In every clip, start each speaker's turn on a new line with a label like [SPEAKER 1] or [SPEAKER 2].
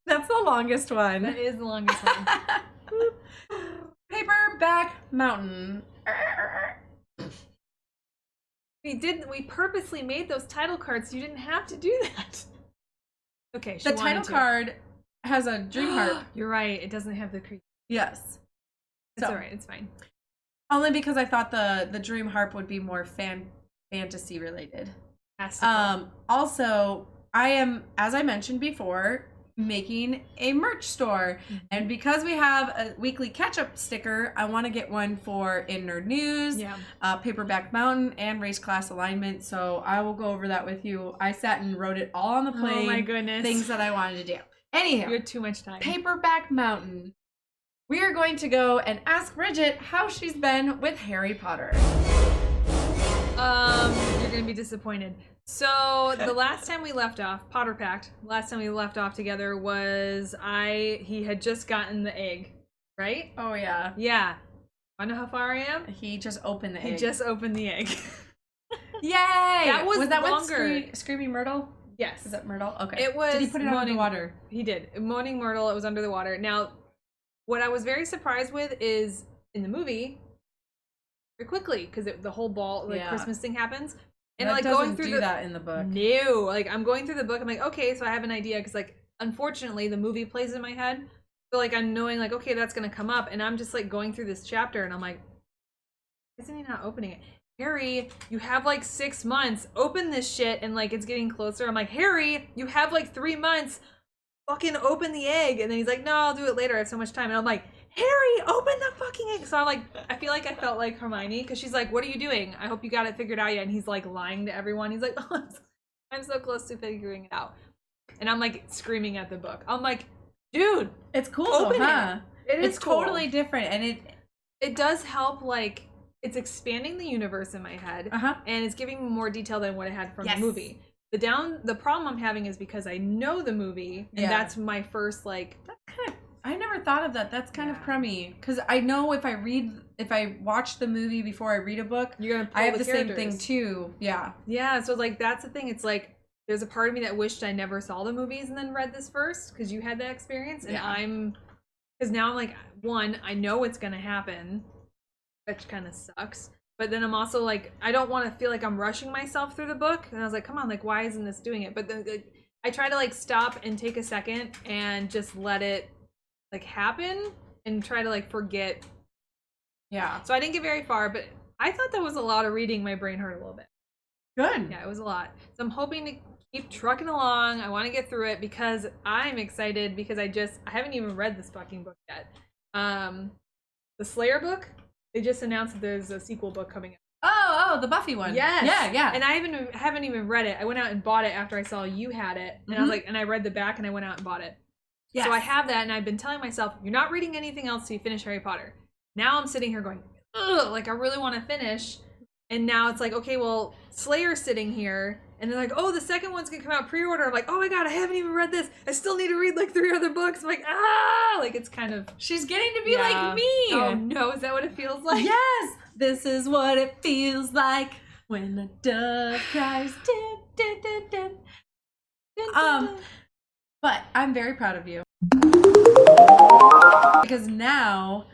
[SPEAKER 1] That's the longest one.
[SPEAKER 2] That is the longest one.
[SPEAKER 1] Paperback Mountain.
[SPEAKER 2] We purposely made those title cards so you didn't have to do that. Okay,
[SPEAKER 1] The title card has a dream harp.
[SPEAKER 2] You're right. It doesn't have the creature.
[SPEAKER 1] Yes.
[SPEAKER 2] It's all right. It's fine.
[SPEAKER 1] Only because I thought the dream harp would be more fantasy related. Also, I am, as I mentioned before, making a merch store, and because we have a weekly catch-up sticker, I want to get one for In Nerd News, Paperback Mountain, and Race Class Alignment. So I will go over that with you. I sat and wrote it all on the plane.
[SPEAKER 2] Oh my goodness.
[SPEAKER 1] Things that I wanted to do. Anyhow,
[SPEAKER 2] you had too much time.
[SPEAKER 1] Paperback Mountain. We are going to go and ask Bridget how she's been with Harry Potter.
[SPEAKER 2] You're gonna be disappointed. So the last time we left off, Potter Pact, last time we left off together was he had just gotten the egg, right?
[SPEAKER 1] Oh yeah.
[SPEAKER 2] Yeah. Wanna know how far I am?
[SPEAKER 1] He just opened the egg.
[SPEAKER 2] He just opened the egg.
[SPEAKER 1] Yay!
[SPEAKER 2] That was
[SPEAKER 1] that
[SPEAKER 2] longer.
[SPEAKER 1] With Screaming Myrtle?
[SPEAKER 2] Yes.
[SPEAKER 1] Is that Myrtle? Okay.
[SPEAKER 2] It was.
[SPEAKER 1] Did he put it under the water?
[SPEAKER 2] He did. Moaning Myrtle, it was under the water. Now, what I was very surprised with is in the movie, very quickly, because the whole ball, Christmas thing happens. And
[SPEAKER 1] that
[SPEAKER 2] going through
[SPEAKER 1] that in the book.
[SPEAKER 2] No, I'm going through the book. I'm like, okay, so I have an idea because unfortunately the movie plays in my head. So I'm knowing okay, that's gonna come up, and I'm just going through this chapter, and I'm like, why isn't he not opening it? Harry, you have 6 months. Open this shit, and it's getting closer. I'm like, Harry, you have 3 months. Fucking open the egg. And then he's like, no, I'll do it later. I have so much time. And I'm like, Harry, open the fucking egg. So I'm I feel like I felt like Hermione because she's like, what are you doing? I hope you got it figured out yet. And he's lying to everyone. He's like, oh, I'm so close to figuring it out. And I'm screaming at the book. I'm like, dude,
[SPEAKER 1] it's cool, huh?
[SPEAKER 2] It's
[SPEAKER 1] cool. Totally different, and
[SPEAKER 2] it does help. It's expanding the universe in my head, and it's giving me more detail than what I had from the movie. The problem I'm having is because I know the movie, and that's my first That's
[SPEAKER 1] kind of. I never thought of that. That's kind of crummy because I know if I watch the movie before I read a book, I have the same thing too. Yeah. Yeah.
[SPEAKER 2] So that's the thing. It's there's a part of me that wished I never saw the movies and then read this first because you had that experience, and because now I'm one, I know what's gonna happen, which kind of sucks. But then I'm also I don't want to feel like I'm rushing myself through the book. And I was like, come on, why isn't this doing it? But then I try to stop and take a second and just let it happen and try to forget. Yeah. So I didn't get very far, but I thought that was a lot of reading. My brain hurt a little bit.
[SPEAKER 1] Good.
[SPEAKER 2] Yeah, it was a lot. So I'm hoping to keep trucking along. I want to get through it because I'm excited because I haven't even read this fucking book yet. The Slayer book. They just announced that there's a sequel book coming out.
[SPEAKER 1] Oh, the Buffy one.
[SPEAKER 2] Yes.
[SPEAKER 1] Yeah.
[SPEAKER 2] And I haven't even read it. I went out and bought it after I saw you had it. And I was and I read the back and I went out and bought it. Yes. So I have that, and I've been telling myself, you're not reading anything else till you finish Harry Potter. Now I'm sitting here going, ugh, I really want to finish. And now it's okay, well, Slayer's sitting here. And they're oh, the second one's gonna come out pre-order. I'm oh my god, I haven't even read this. I still need to read 3 other books. I'm it's kind of...
[SPEAKER 1] She's getting to be like me.
[SPEAKER 2] Oh no, is that what it feels like?
[SPEAKER 1] Yes, this is what it feels like when a dove cries. But I'm very proud of you. Because now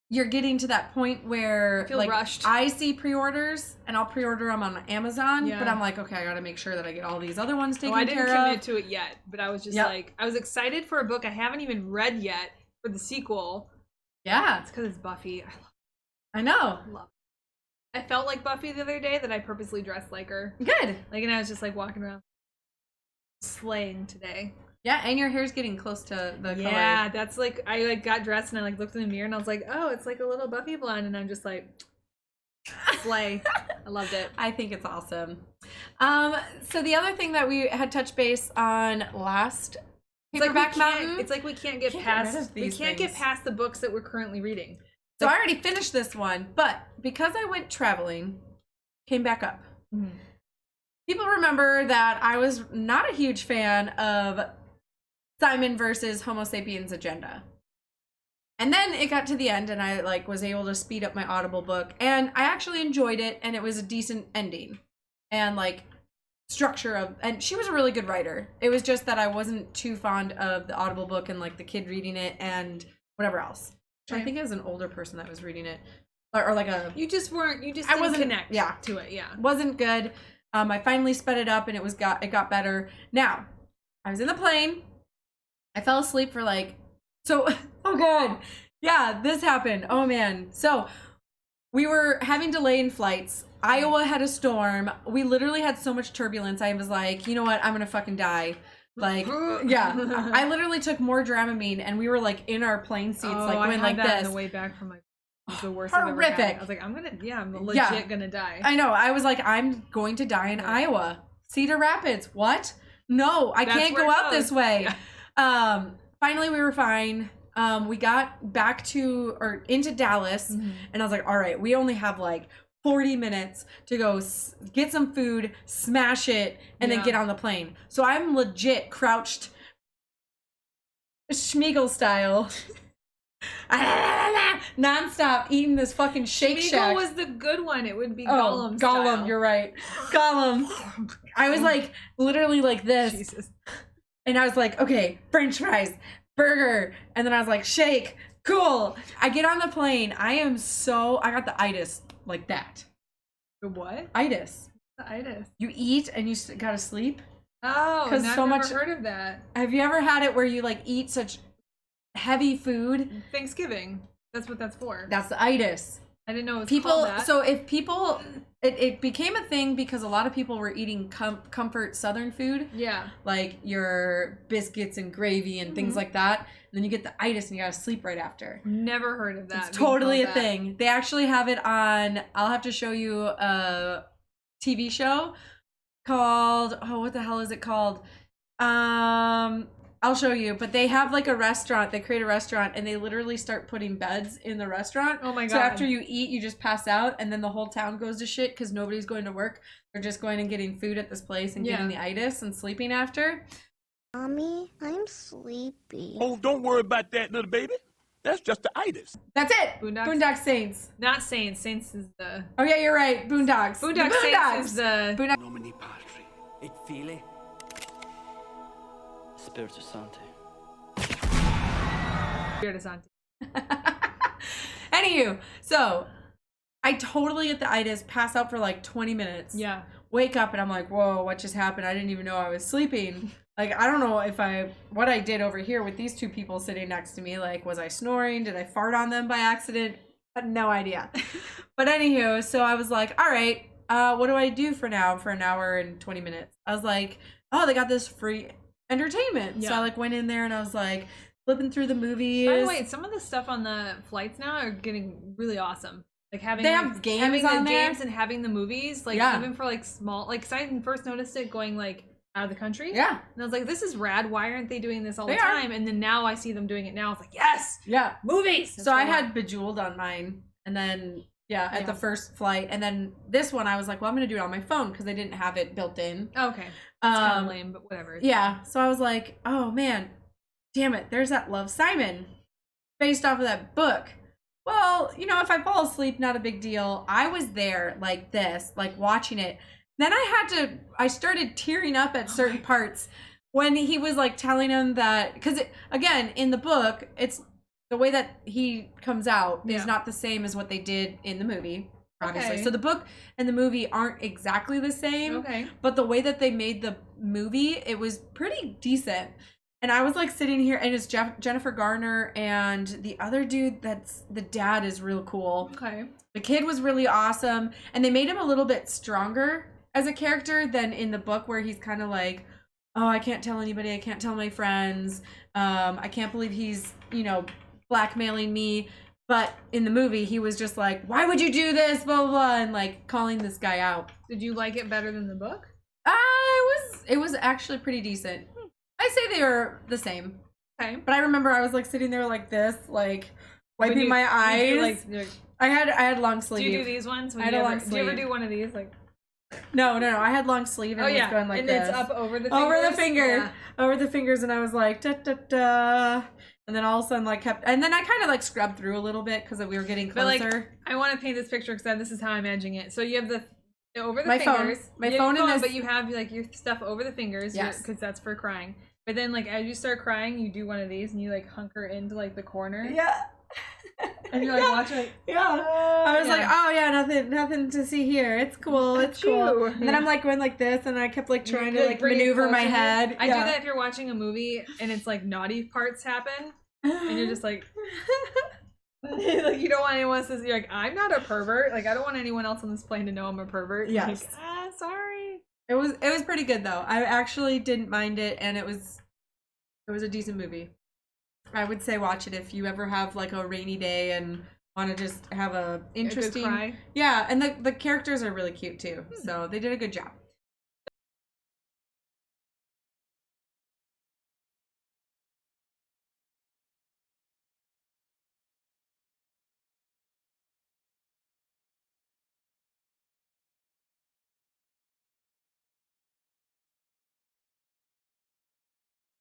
[SPEAKER 1] you're getting to that point where
[SPEAKER 2] I feel rushed.
[SPEAKER 1] I see pre-orders and I'll pre-order them on Amazon, but I'm okay, I gotta make sure that I get all these other ones taken care of.
[SPEAKER 2] I didn't commit to it yet, but I was just I was excited for a book I haven't even read yet for the sequel.
[SPEAKER 1] Yeah.
[SPEAKER 2] It's because it's Buffy.
[SPEAKER 1] I know.
[SPEAKER 2] I love it. I felt like Buffy the other day that I purposely dressed like her.
[SPEAKER 1] Good.
[SPEAKER 2] And I was just walking around slaying today.
[SPEAKER 1] Yeah, and your hair's getting close to the color.
[SPEAKER 2] Yeah, that's I got dressed and I looked in the mirror and I was oh, it's a little Buffy blonde, and I'm just slay. I loved it.
[SPEAKER 1] I think it's awesome. So the other thing that we had touched base on last Paperback Mountain,
[SPEAKER 2] it's we can't get past get past the books that we're currently reading.
[SPEAKER 1] So I already finished this one, but because I went traveling, came back up. Mm-hmm. People remember that I was not a huge fan of Simon versus Homo Sapiens Agenda. And then it got to the end and I was able to speed up my Audible book, and I actually enjoyed it, and it was a decent ending. and like structure of, and she was a really good writer. It was just that I wasn't too fond of the Audible book and like the kid reading it and whatever else. I think it was an older person that was reading it, or like a.
[SPEAKER 2] You just didn't connect.
[SPEAKER 1] Yeah.
[SPEAKER 2] To it. Yeah.
[SPEAKER 1] Wasn't good. I finally sped it up and it got better. Now, I was in the plane. I fell asleep for like, so, oh god. Yeah, this happened. Oh man. So we were having delay in flights. Iowa had a storm. We literally had so much turbulence. I was like, you know what? I'm gonna fucking die. Like, yeah. I literally took more Dramamine and we were like in our plane seats, like going like this.
[SPEAKER 2] On the way back from it was the worst I've ever had. I was like, I'm legit gonna die.
[SPEAKER 1] I know. I was like, I'm going to die in Iowa. Cedar Rapids. What? No, I can't go out this way. Yeah. Finally, we were fine. We got back into Dallas, and I was like, all right, we only have like 40 minutes to go get some food, smash it, and then get on the plane. So I'm legit crouched, Schmeagle style, nonstop eating this fucking Shake Shack.
[SPEAKER 2] Schmeagle was the good one. It would be Gollum style.
[SPEAKER 1] Gollum, you're right. Gollum. I was like literally like this.
[SPEAKER 2] Jesus.
[SPEAKER 1] And I was like, okay, French fries, burger. And then I was like, shake, cool. I get on the plane. I got the itis like that.
[SPEAKER 2] The what?
[SPEAKER 1] Itis.
[SPEAKER 2] The itis.
[SPEAKER 1] You eat and you gotta sleep.
[SPEAKER 2] Oh, I've never heard of that.
[SPEAKER 1] Have you ever had it where you like eat such heavy food?
[SPEAKER 2] Thanksgiving. That's what that's for.
[SPEAKER 1] That's the itis.
[SPEAKER 2] I didn't know it was called that.
[SPEAKER 1] So if people, it became a thing because a lot of people were eating comfort Southern food.
[SPEAKER 2] Yeah. Like
[SPEAKER 1] your biscuits and gravy and things like that. And then you get the itis and you gotta sleep right after.
[SPEAKER 2] Never heard of that.
[SPEAKER 1] It's totally a thing. They actually have it on, I'll have to show you a TV show called, what the hell is it called? I'll show you, but they have like a restaurant. They create a restaurant and they literally start putting beds in the restaurant.
[SPEAKER 2] Oh my god.
[SPEAKER 1] So after you eat, you just pass out and then the whole town goes to shit because nobody's going to work. They're just going and getting food at this place and getting the itis and sleeping after.
[SPEAKER 3] Mommy, I'm sleepy.
[SPEAKER 4] Oh, don't worry about that, little baby. That's just the itis.
[SPEAKER 1] That's it. Boondock Saints.
[SPEAKER 2] Not Saints. Saints is the...
[SPEAKER 1] Oh yeah, you're right. Boondocks.
[SPEAKER 2] Boondock Saints is the...
[SPEAKER 4] Nomini Patri.
[SPEAKER 5] Et fili. Spiritu Santo.
[SPEAKER 2] Spiritu Santo.
[SPEAKER 1] Anywho, so I totally get the itis, pass out for like 20 minutes.
[SPEAKER 2] Yeah.
[SPEAKER 1] Wake up and I'm like, whoa, what just happened? I didn't even know I was sleeping. Like, I don't know what I did over here with these two people sitting next to me. Like, was I snoring? Did I fart on them by accident? I had no idea. But anywho, so I was like, all right, what do I do for now for an hour and 20 minutes? I was like, oh, they got this free entertainment. Yeah. So I like went in there and I was like flipping through the movies.
[SPEAKER 2] By the way, some of the stuff on the flights now are getting really awesome. Like having
[SPEAKER 1] have games
[SPEAKER 2] having
[SPEAKER 1] on
[SPEAKER 2] the
[SPEAKER 1] there?
[SPEAKER 2] games and having the movies. Like even for like small, like 'cause I first noticed it going like out of the country.
[SPEAKER 1] Yeah.
[SPEAKER 2] And I was like, this is rad. Why aren't they doing this all the time? And then now I see them doing it now. I was like, yes.
[SPEAKER 1] Yeah.
[SPEAKER 2] Movies.
[SPEAKER 1] So I had Bejeweled on mine and then at the first flight. And then this one I was like, well, I'm going to do it on my phone because they didn't have it built in.
[SPEAKER 2] Okay. It's kind of lame, but whatever.
[SPEAKER 1] Yeah. So I was like, oh man, damn it. There's that Love, Simon based off of that book. Well, you know, if I fall asleep, not a big deal. I was there like this, like watching it. Then I started tearing up at certain parts when he was like telling him that, because again, in the book, it's the way that he comes out is not the same as what they did in the movie, obviously. Okay. So the book and the movie aren't exactly the same. Okay. But the way that they made the movie, it was pretty decent. And I was like sitting here, and it's Jennifer Garner, and the other dude that's the dad is real cool. Okay. The kid was really awesome, and they made him a little bit stronger as a character than in the book, where he's kind of like, oh, I can't tell anybody, I can't tell my friends, I can't believe he's, you know, blackmailing me. But in the movie, he was just like, why would you do this, blah, blah, blah, and like calling this guy out.
[SPEAKER 2] Did you like it better than the book?
[SPEAKER 1] It was actually pretty decent. I say they were the same.
[SPEAKER 2] Okay.
[SPEAKER 1] But I remember I was like sitting there like this, like wiping my eyes. I had long sleeve.
[SPEAKER 2] Do you do these ones?
[SPEAKER 1] I had a long sleeve.
[SPEAKER 2] Do you ever do one of these? Like,
[SPEAKER 1] no. I had long sleeve and it was going like this.
[SPEAKER 2] And it's up over the fingers?
[SPEAKER 1] Over the finger. Over the fingers, and I was like, da, da, da. And then all of a sudden, like, and then I kind of like scrubbed through a little bit because we were getting closer.
[SPEAKER 2] But, like, I want to paint this picture because this is how I'm imagining it. So you have over the
[SPEAKER 1] My phone.
[SPEAKER 2] fingers.
[SPEAKER 1] My
[SPEAKER 2] You have
[SPEAKER 1] phone
[SPEAKER 2] your
[SPEAKER 1] in this-
[SPEAKER 2] but you have like your stuff over the fingers.
[SPEAKER 1] Yes.
[SPEAKER 2] Because that's for crying. But then like as you start crying, you do one of these and you like hunker into like the corner.
[SPEAKER 1] Yeah.
[SPEAKER 2] And you're like watching like,
[SPEAKER 1] Yeah. I was
[SPEAKER 2] yeah.
[SPEAKER 1] like, oh yeah, nothing to see here. It's cool. It's cool. And then I'm like going like this, and I kept like trying to like
[SPEAKER 2] bring it
[SPEAKER 1] maneuver my
[SPEAKER 2] closer.
[SPEAKER 1] head.
[SPEAKER 2] I do that if you're watching a movie and it's like naughty parts happen, and you're just like, like you don't want anyone else to see. You're like, I'm not a pervert. Like I don't want anyone else on this plane to know I'm a pervert.
[SPEAKER 1] Yes.
[SPEAKER 2] Like, sorry.
[SPEAKER 1] It was pretty good though. I actually didn't mind it, and it was a decent movie. I would say watch it if you ever have like a rainy day and want to just have a interesting
[SPEAKER 2] cry.
[SPEAKER 1] Yeah, and the characters are really cute too. So they did a good job.